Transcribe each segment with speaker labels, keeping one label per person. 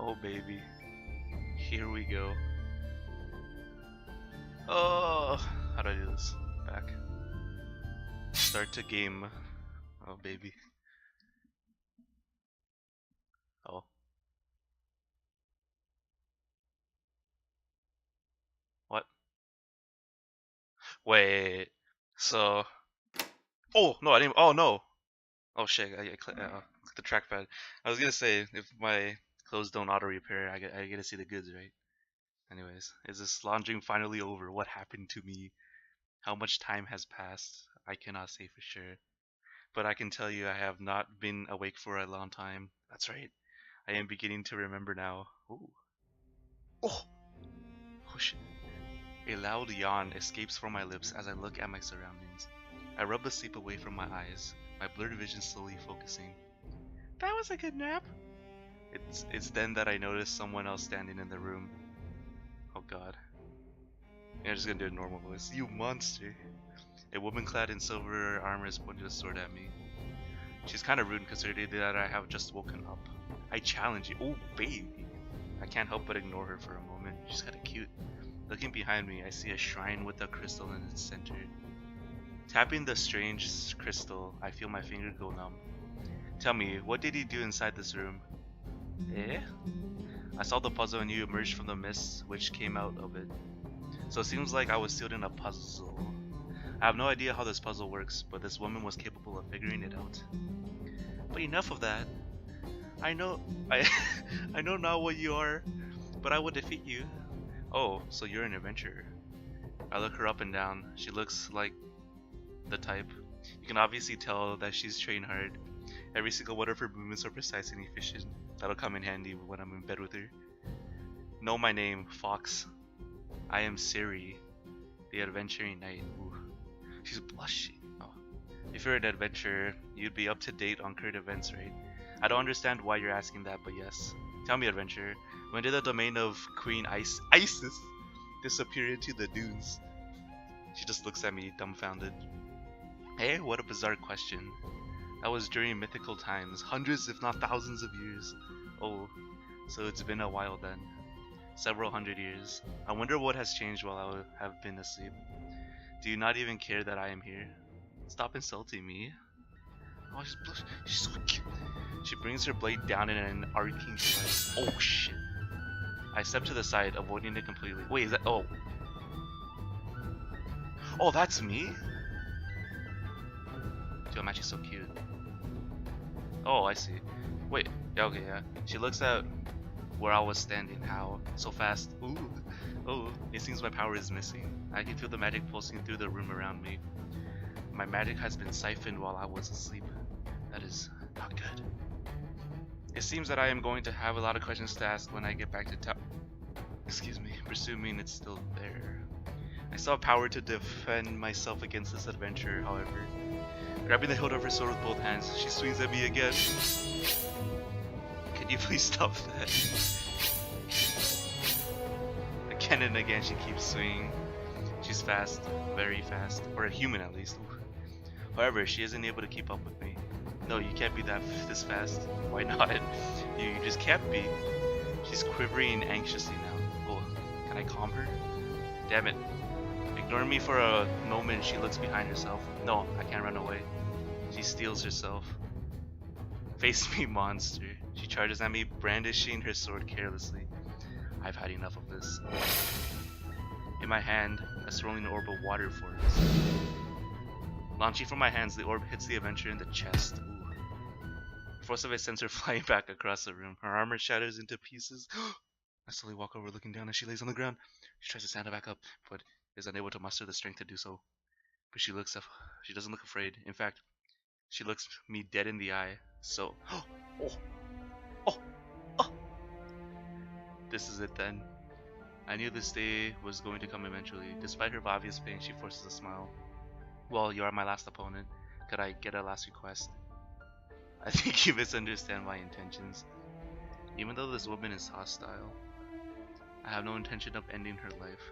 Speaker 1: Oh baby, here we go. Oh, how do I do this? Back. Start to game. Oh baby. Oh. What? Wait. So. Oh no, I didn't. Oh no. Oh shit. I clicked the trackpad. I was gonna say if my clothes don't auto repair, I get to see the goods, right? Anyways, is this laundering finally over? What happened to me? How much time has passed? I cannot say for sure. But I can tell you I have not been awake for a long time. That's right. I am beginning to remember now. Ooh. Oh! Oh shit. A loud yawn escapes from my lips as I look at my surroundings. I rub the sleep away from my eyes, my blurred vision slowly focusing. That was a good nap. It's then that I notice someone else standing in the room. Oh god. I'm just gonna do a normal voice. You monster. A woman clad in silver armor is pointing a sword at me. She's kind of rude considering that I have just woken up. I challenge you. Oh, baby. I can't help but ignore her for a moment. She's kinda cute. Looking behind me, I see a shrine with a crystal in its center. Tapping the strange crystal, I feel my finger go numb. Tell me, what did he do inside this room? Eh? I saw the puzzle and you emerged from the mist which came out of it. So it seems like I was sealed in a puzzle. I have no idea how this puzzle works, but this woman was capable of figuring it out. But enough of that. I know I know not what you are, but I will defeat you. Oh, so you're an adventurer. I look her up and down. She looks like the type. You can obviously tell that she's trained hard. Every single one of her movements are precise and efficient. That'll come in handy when I'm in bed with her. Know my name, Fox. I am Siri, the adventuring knight. Ooh. She's blushing. Oh. If you're an adventurer, you'd be up to date on current events, right? I don't understand why you're asking that, but yes. Tell me, adventurer, when did the domain of Queen Isis disappear into the dunes? She just looks at me, dumbfounded. Hey, what a bizarre question. That was during mythical times, hundreds if not thousands of years. Oh, so it's been a while then. Several hundred years. I wonder what has changed while I have been asleep. Do you not even care that I am here? Stop insulting me. Oh, she's so cute. She brings her blade down in an arcing slice. Oh shit. I step to the side, avoiding it completely. Wait, is that... Oh. Oh, that's me? Dude, I'm actually so cute. Oh, I see. Wait, yeah, okay, yeah. She looks at where I was standing. How? So fast. Ooh. Oh, it seems my power is missing. I can feel the magic pulsing through the room around me. My magic has been siphoned while I was asleep. That is not good. It seems that I am going to have a lot of questions to ask when I get back to town. Excuse me, presuming it's still there. I still have power to defend myself against this adventure, however. Grabbing the hilt of her sword with both hands, she swings at me again. Can you please stop that? Again and again she keeps swinging. She's fast, very fast, or a human at least. Ooh. However, she isn't able to keep up with me. No, you can't be this fast. Why not? You just can't be. She's quivering anxiously now. Oh, can I calm her? Damn it. Ignoring me for a moment, she looks behind herself. No, I can't run away. She steals herself. Face me, monster. She charges at me, brandishing her sword carelessly. I've had enough of this. In my hand, a swirling orb of water forms. Launching from my hands, the orb hits the adventurer in the chest. Ooh. The force of it sends her flying back across the room. Her armor shatters into pieces. I slowly walk over, looking down as she lays on the ground. She tries to stand back up, but is unable to muster the strength to do so. But she doesn't look afraid. In fact, she looks me dead in the eye. So, oh. This is it then. I knew this day was going to come eventually. Despite her obvious pain, she forces a smile. Well, you are my last opponent. Could I get a last request? I think you misunderstand my intentions. Even though this woman is hostile, I have no intention of ending her life.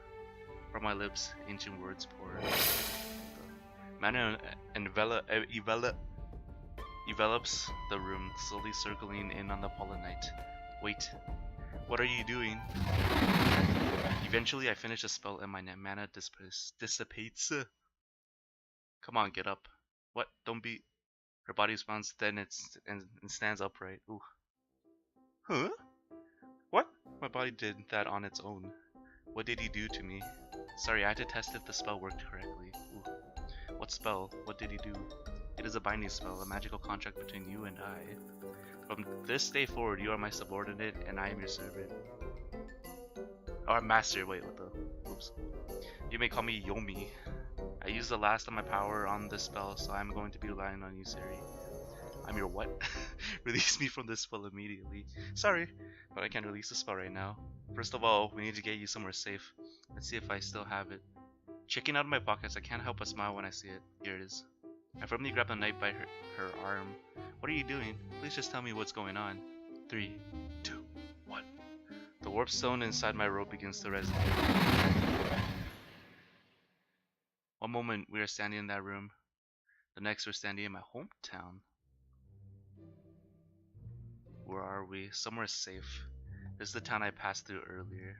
Speaker 1: From my lips, ancient words pour. Mana envelops the room, slowly circling in on the pollen night. Wait. What are you doing? Eventually, I finish the spell and my mana dissipates. Come on, get up. What? Don't be. Her body responds, then and stands upright. Ooh. Huh? What? My body did that on its own. What did he do to me? Sorry, I had to test if the spell worked correctly. Ooh. What spell? What did he do? It is a binding spell, a magical contract between you and I. From this day forward, you are my subordinate, and I am your servant. Or master, wait, what the? Oops. You may call me Yomi. I used the last of my power on this spell, so I'm going to be relying on you, Sari. I'm your what? Release me from this spell immediately. Sorry, but I can't release the spell right now. First of all, we need to get you somewhere safe. Let's see if I still have it. Checking out of my pockets, I can't help but smile when I see it. Here it is. I firmly grab the knight by her arm. What are you doing? Please just tell me what's going on. 3, 2, 1. The warp stone inside my robe begins to resonate. One moment we are standing in that room. The next we're standing in my hometown. Where are we? Somewhere safe. This is the town I passed through earlier.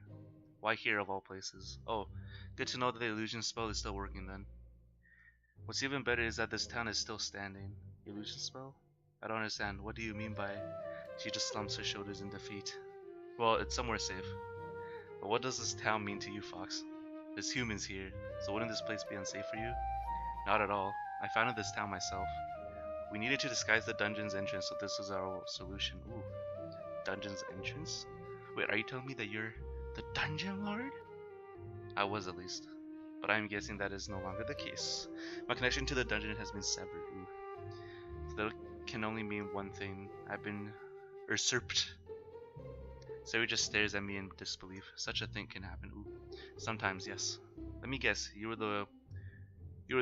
Speaker 1: Why here of all places? Oh, good to know that the illusion spell is still working then. What's even better is that this town is still standing. Illusion spell? I don't understand. What do you mean by... She just slumps her shoulders in defeat. Well, it's somewhere safe. But what does this town mean to you, Fox? There's humans here, so wouldn't this place be unsafe for you? Not at all. I founded this town myself. We needed to disguise the dungeon's entrance, so this was our solution. Ooh. Dungeon's entrance? Wait, are you telling me that you're the Dungeon Lord? I was, at least. But I'm guessing that is no longer the case. My connection to the dungeon has been severed. Ooh. So that can only mean one thing. I've been usurped. Sari just stares at me in disbelief. Such a thing can happen. Ooh. Sometimes, yes. Let me guess, you were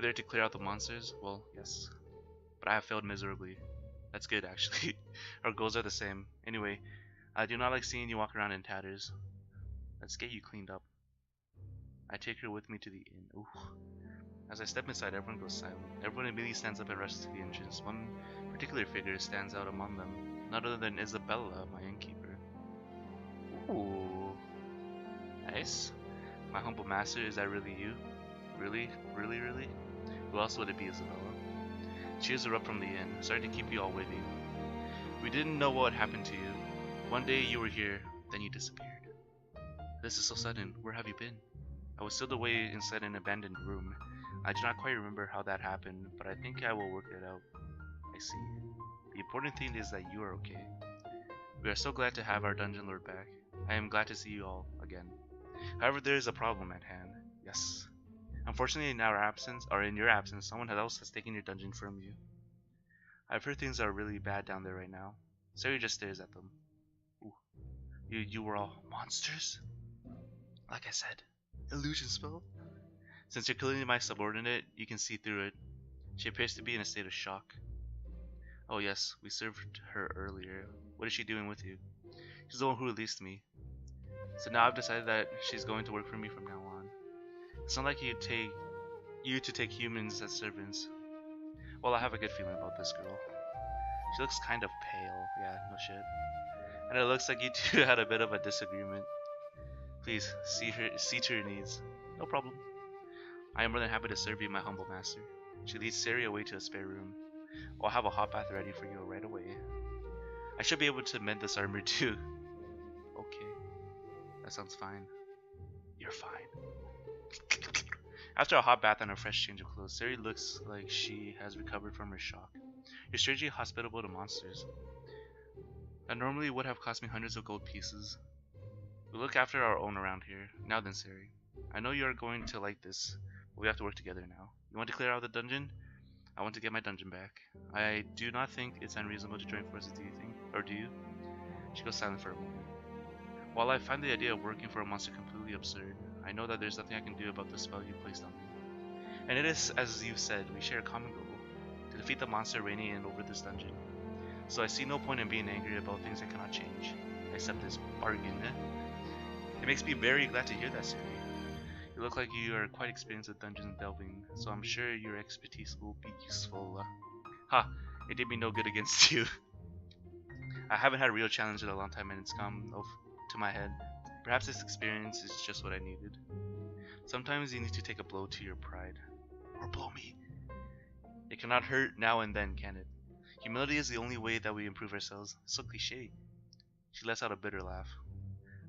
Speaker 1: there to clear out the monsters? Well, yes. But I have failed miserably. That's good, actually. Our goals are the same. Anyway, I do not like seeing you walk around in tatters. Let's get you cleaned up. I take her with me to the inn. Ooh. As I step inside, everyone goes silent. Everyone immediately stands up and rushes to the entrance. One particular figure stands out among them. None other than Isabella, my innkeeper. Ooh. Nice. My humble master, is that really you? Really? Really, really? Who else would it be, Isabella? Cheers her up from the inn. Sorry to keep you all waiting. We didn't know what happened to you. One day you were here, then you disappeared. This is so sudden. Where have you been? I was sealed away inside an abandoned room. I do not quite remember how that happened, but I think I will work it out. I see. The important thing is that you are okay. We are so glad to have our dungeon lord back. I am glad to see you all again. However, there is a problem at hand. Yes. Unfortunately, in our absence, or in your absence, someone else has taken your dungeon from you. I've heard things are really bad down there right now. Sari just stares at them. Ooh. You were all monsters? Like I said, illusion spell? Since you're clearly my subordinate, you can see through it. She appears to be in a state of shock. Oh yes, we served her earlier. What is she doing with you? She's the one who released me. So now I've decided that she's going to work for me from now on. It's not like you to take humans as servants. Well, I have a good feeling about this girl. She looks kind of pale. Yeah, no shit. And it looks like you two had a bit of a disagreement. Please, see to her needs. No problem. I am more than happy to serve you, my humble master. She leads Sari away to a spare room. I'll have a hot bath ready for you right away. I should be able to mend this armor too. Okay. That sounds fine. You're fine. After a hot bath and a fresh change of clothes, Sari looks like she has recovered from her shock. You're strangely hospitable to monsters. That normally would have cost me hundreds of gold pieces. We look after our own around here. Now then, Sari. I know you are going to like this, but we have to work together now. You want to clear out the dungeon? I want to get my dungeon back. I do not think it's unreasonable to join forces, do you think? Or do you? She goes silent for a moment. While I find the idea of working for a monster completely absurd, I know that there's nothing I can do about the spell you placed on me. And it is, as you said, we share a common goal, to defeat the monster reigning in over this dungeon. So I see no point in being angry about things I cannot change, except this bargain. It makes me very glad to hear that, Sari. You look like you are quite experienced with dungeon delving, so I'm sure your expertise will be useful. Ha! It did me no good against you. I haven't had a real challenge in a long time, and it's come of to my head. Perhaps this experience is just what I needed. Sometimes you need to take a blow to your pride. Or blow me. It cannot hurt now and then, can it? Humility is the only way that we improve ourselves. It's so cliche. She lets out a bitter laugh.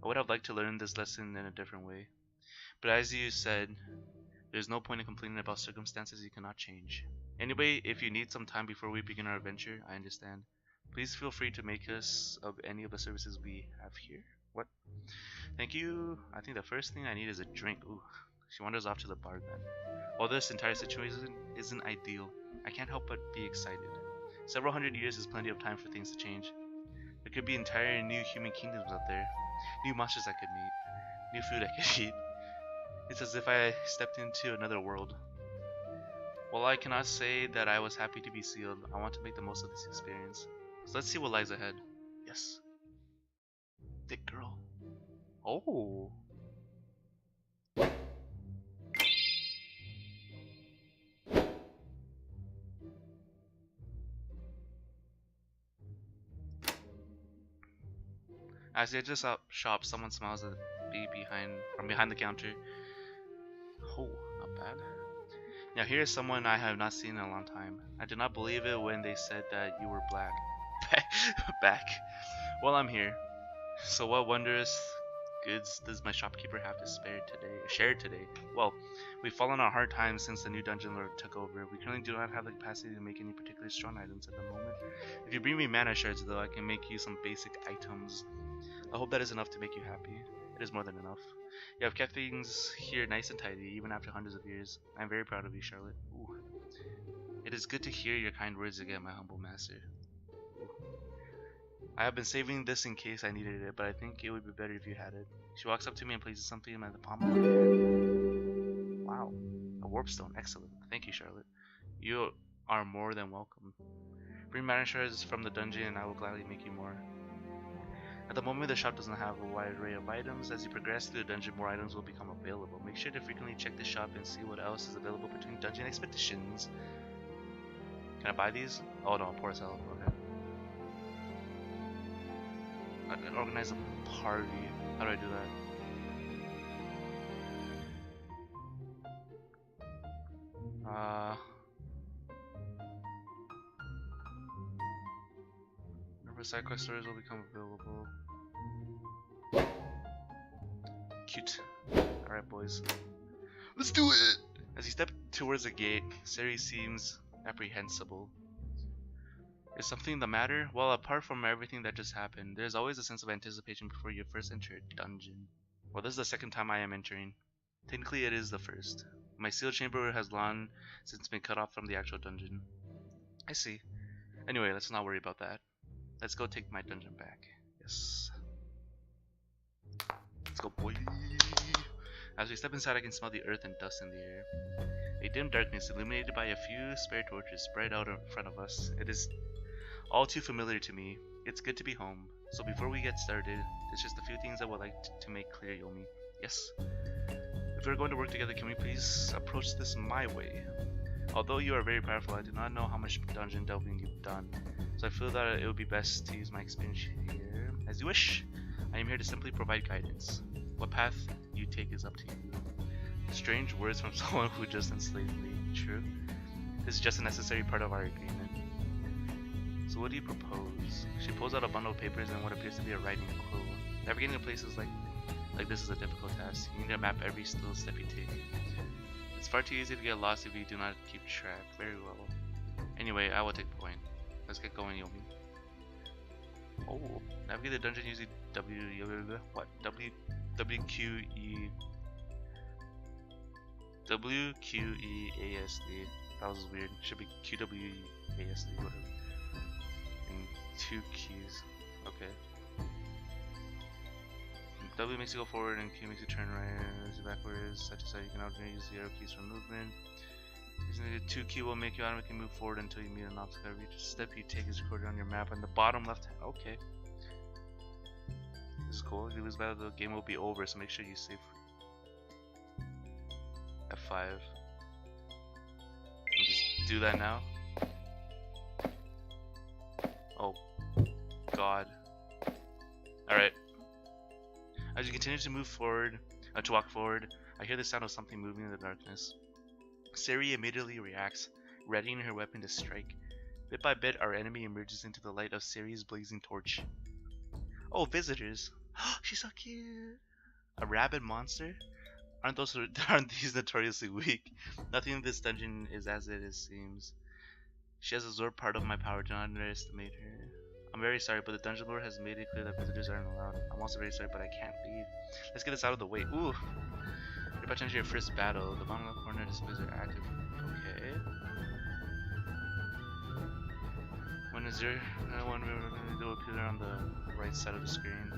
Speaker 1: I would have liked to learn this lesson in a different way. But as you said, there's no point in complaining about circumstances you cannot change. Anyway, if you need some time before we begin our adventure, I understand. Please feel free to make us of any of the services we have here. What? Thank you. I think the first thing I need is a drink. Ooh. She wanders off to the bar then. While this entire situation isn't ideal, I can't help but be excited. Several hundred years is plenty of time for things to change. There could be entire new human kingdoms out there. New monsters I could meet. New food I could eat. It's as if I stepped into another world. While I cannot say that I was happy to be sealed, I want to make the most of this experience. So let's see what lies ahead. Yes. Thick girl. Oh. As they just shop, someone smiles at me from behind the counter. Oh, not bad. Now here is someone I have not seen in a long time. I did not believe it when they said that you were back. Well, I'm here. So what wondrous goods does my shopkeeper have to share today? Well, we've fallen on hard times since the new dungeon lord took over. We currently do not have the capacity to make any particularly strong items at the moment. If you bring me mana shards though, I can make you some basic items. I hope that is enough to make you happy. It is more than enough. You have kept things here nice and tidy, even after hundreds of years. I am very proud of you, Charlotte. Ooh. It is good to hear your kind words again, my humble master. Ooh. I have been saving this in case I needed it, but I think it would be better if you had it. She walks up to me and places something in the palm of her hand. Wow. A warp stone. Excellent. Thank you, Charlotte. You are more than welcome. Bring mana shards from the dungeon and I will gladly make you more. At the moment, the shop doesn't have a wide array of items. As you progress through the dungeon, more items will become available. Make sure to frequently check the shop and see what else is available between dungeon expeditions. Can I buy these? Oh no, poor as hell. Okay. I can organize a party. How do I do that? Side quest stories will become available. Cute. Alright, boys. Let's do it! As you step towards the gate, Sari seems apprehensible. Is something the matter? Well, apart from everything that just happened, there's always a sense of anticipation before you first enter a dungeon. Well, this is the second time I am entering. Technically, it is the first. My sealed chamber has long since been cut off from the actual dungeon. I see. Anyway, let's not worry about that. Let's go take my dungeon back. Yes. Let's go, boy. As we step inside, I can smell the earth and dust in the air. A dim darkness illuminated by a few spare torches spread out in front of us. It is all too familiar to me. It's good to be home. So before we get started, there's just a few things I would like to make clear, Yomi. Yes? If we're going to work together, can we please approach this my way? Although you are very powerful, I do not know how much dungeon delving you've done. So I feel that it would be best to use my experience here. As you wish. I am here to simply provide guidance. What path you take is up to you. Strange words from someone who just enslaved me. True. This is just a necessary part of our agreement. So what do you propose? She pulls out a bundle of papers and what appears to be a writing quill. Navigating to places like this is a difficult task. You need to map every little step you take. It's far too easy to get lost if you do not keep track. Very well. Anyway, I will take point. Let's get going, Yomi. Oh, navigate the dungeon using WQEASD. That was weird. Should be QWEASD, whatever. And 2 keys. Okay. W makes you go forward and Q makes you turn right, backwards, such as how you can alternate use the arrow keys for movement. Using the 2 key will make you automatically move forward until you meet an obstacle. Every step you take is recorded on your map on the bottom left hand. Okay. This is cool. If you lose battle, the game will be over, so make sure you save. F5. I'll just do that now. Oh. God. Alright. you continue to move forward, to walk forward, I hear the sound of something moving in the darkness. Siri immediately reacts, readying her weapon to strike. Bit by bit, our enemy emerges into the light of Siri's blazing torch. Oh, visitors! She's so cute! A rabid monster? Aren't these notoriously weak? Nothing in this dungeon is as it seems. She has absorbed part of my power. Do not underestimate her. I'm very sorry, but the dungeon lord has made it clear that visitors aren't allowed. I'm also very sorry, but I can't leave. Let's get this out of the way. Ooh! You're about to enter your first battle. The bottom left corner displays are active. Okay. When is your one will appear on the right side of the screen.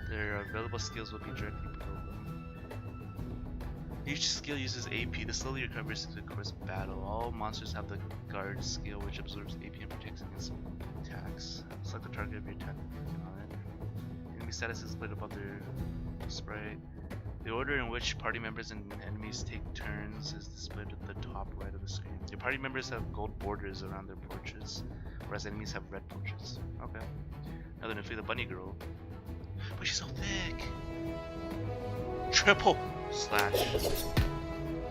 Speaker 1: Their available skills will be directly below them. Each skill uses AP. This slowly recovers through the course of battle. All monsters have the guard skill, which absorbs AP and protects against attacks. Select the target of your attack on it. Enemy status is displayed above their sprite. The order in which party members and enemies take turns is displayed at the top right of the screen. Your party members have gold borders around their portraits, whereas enemies have red portraits. Okay. Now then, defeat the bunny girl. But she's so thick! Triple slash.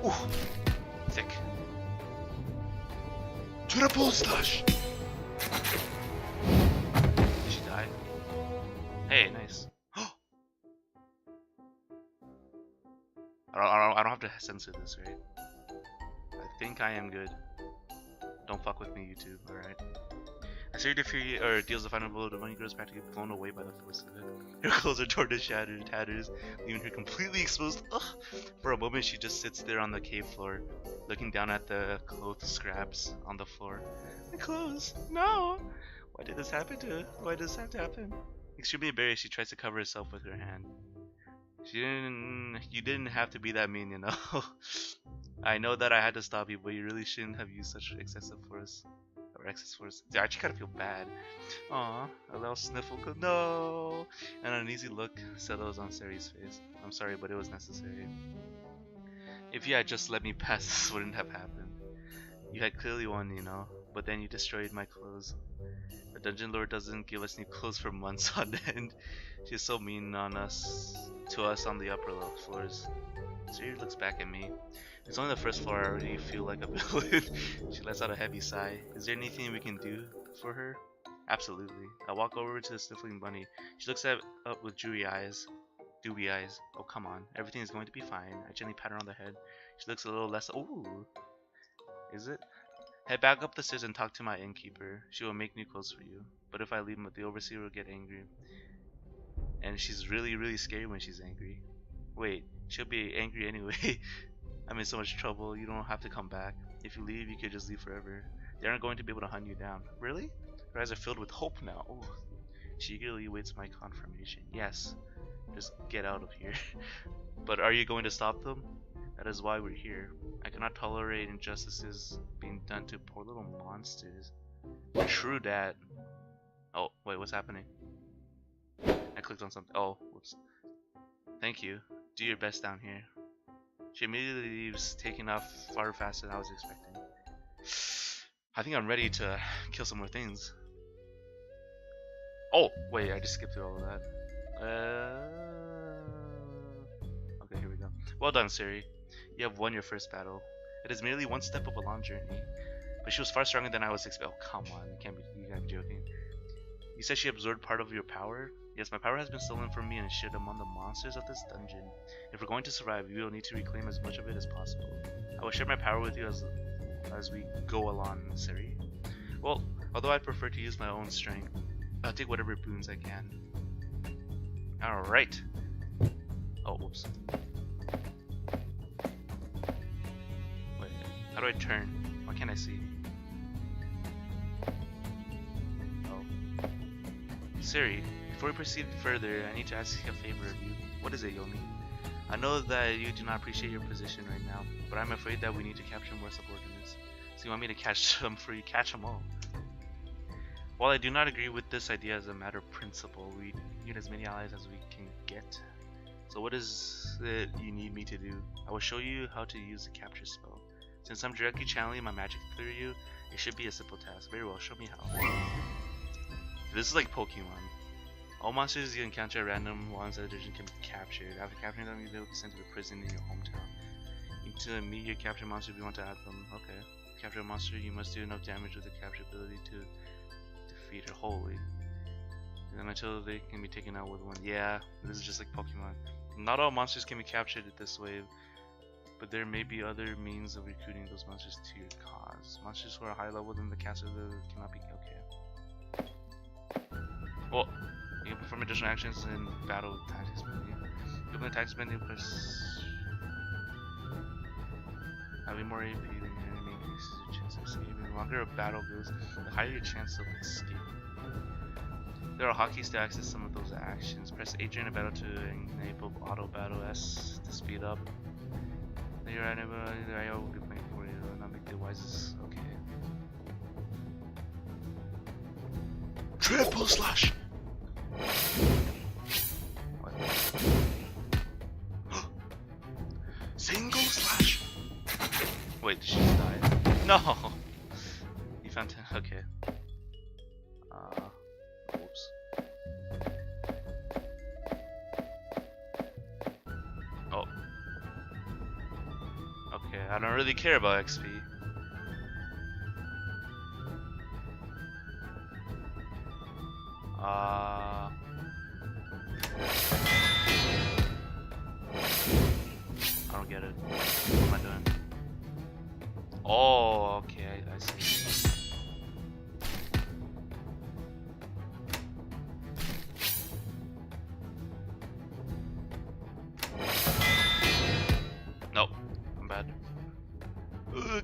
Speaker 1: Ooh! Thick. Triple slash! Did she die? Hey, nice. I don't have to censor this, right? I think I am good. Don't fuck with me, YouTube, alright? As your defeat or deals the final blow, the bunny girl is practically blown away by the force of it. Her clothes are torn to tatters, leaving her completely exposed. Ugh. For a moment, she just sits there on the cave floor, looking down at the clothes scraps on the floor. My clothes! No! Why did this happen to her? Why does this have to happen? Extremely embarrassed, she tries to cover herself with her hand. You didn't have to be that mean, you know. I know that I had to stop you, but you really shouldn't have used such excessive force. Or excess force. I actually kind of feel bad. Aw, a little sniffle. No! And an uneasy look settles on Sari's face. I'm sorry, but it was necessary. If you had just let me pass, this wouldn't have happened. You had clearly won, you know, but then you destroyed my clothes. The dungeon lord doesn't give us new clothes for months on end. She's so mean to us on the upper level floors. Siri looks back at me. It's only the first floor. I already feel like a villain. She lets out a heavy sigh. Is there anything we can do for her? Absolutely. I walk over to the sniffling bunny. She looks up with dewy eyes. Oh, come on. Everything is going to be fine. I gently pat her on the head. She looks a little less. Ooh. Is it? Head back up the stairs and talk to my innkeeper. She will make new clothes for you. But if I leave, the overseer will get angry. And she's really, really scary when she's angry. Wait, she'll be angry anyway. I'm in so much trouble. You don't have to come back. If you leave, you could just leave forever. They aren't going to be able to hunt you down. Really? Her eyes are filled with hope now. Ooh. She eagerly waits my confirmation. Yes. Just get out of here. But are you going to stop them? That is why we're here. I cannot tolerate injustices being done to poor little monsters. True that. Oh, wait, what's happening? I clicked on something. Oh, whoops. Thank you. Do your best down here. She immediately leaves, taking off far faster than I was expecting. I think I'm ready to kill some more things. Oh, wait, I just skipped through all of that. Okay, here we go. Well done, Siri. You have won your first battle. It is merely one step of a long journey. But she was far stronger than I was expecting. Oh, come on. You can't be joking. You said she absorbed part of your power? Yes, my power has been stolen from me and shared among the monsters of this dungeon. If we're going to survive, we will need to reclaim as much of it as possible. I will share my power with you as we go along, Siri. Well, although I prefer to use my own strength, I'll take whatever boons I can. Alright. Oh, whoops. Wait, how do I turn? Why can't I see? Oh. Siri, before we proceed further, I need to ask a favor of you. What is it, Yomi? I know that you do not appreciate your position right now, but I'm afraid that we need to capture more subordinates. So you want me to catch them for you? Catch them all. While I do not agree with this idea as a matter of principle, we need as many allies as we can get. So what is it you need me to do? I will show you how to use the capture spell. Since I'm directly channeling my magic through you, it should be a simple task. Very well, show me how. This is like Pokemon. All monsters you encounter at random while inside the dungeon can be captured. After capturing them, they will be sent to the prison in your hometown. You need to meet your captured monster if you want to add them. Okay. Capture a monster, you must do enough damage with the capture ability to defeat her wholly. And then until they can be taken out with one. Yeah, this is just like Pokemon. Not all monsters can be captured this way, but there may be other means of recruiting those monsters to your cause. Monsters who are higher level than the caster cannot be. Okay. Well, you can perform additional actions in battle with tactics menu. Open the tactics menu, press. Having more AP than your enemy increases your chance of escaping. The longer a battle goes, the higher your chance of escape. There are hotkeys to access some of those actions. Press A during a battle to enable auto battle, S to speed up. Then your enemy IO will be playing for you. Not make the wisest. Okay. Triple slash! What? Single slash! Wait, did she just die? No! You found 10. Okay. Whoops. Oh. Okay, I don't really care about XP. I don't get it. What am I doing? Oh, okay, I see. Nope, I'm bad.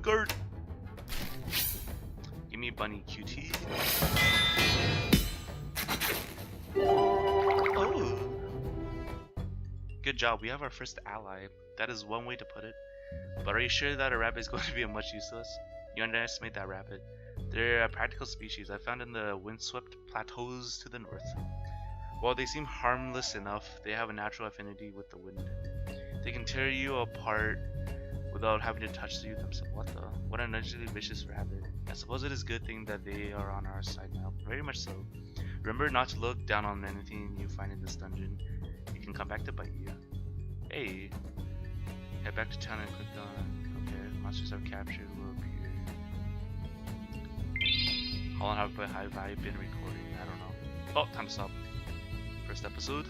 Speaker 1: Guard! Give me bunny QT. Oh! Good job, we have our first ally. That is one way to put it. But are you sure that a rabbit is going to be much use to us? You underestimate that rabbit. They're a practical species I found in the windswept plateaus to the north. While they seem harmless enough, they have a natural affinity with the wind. They can tear you apart without having to touch you themselves. What an unusually vicious rabbit. I suppose it is a good thing that they are on our side now. Very much so. Remember not to look down on anything you find in this dungeon. It can come back to bite you. Hey. Head back to town and click on. Okay, monsters I've captured will appear. How long have I been recording? I don't know. Oh, time to stop. First episode.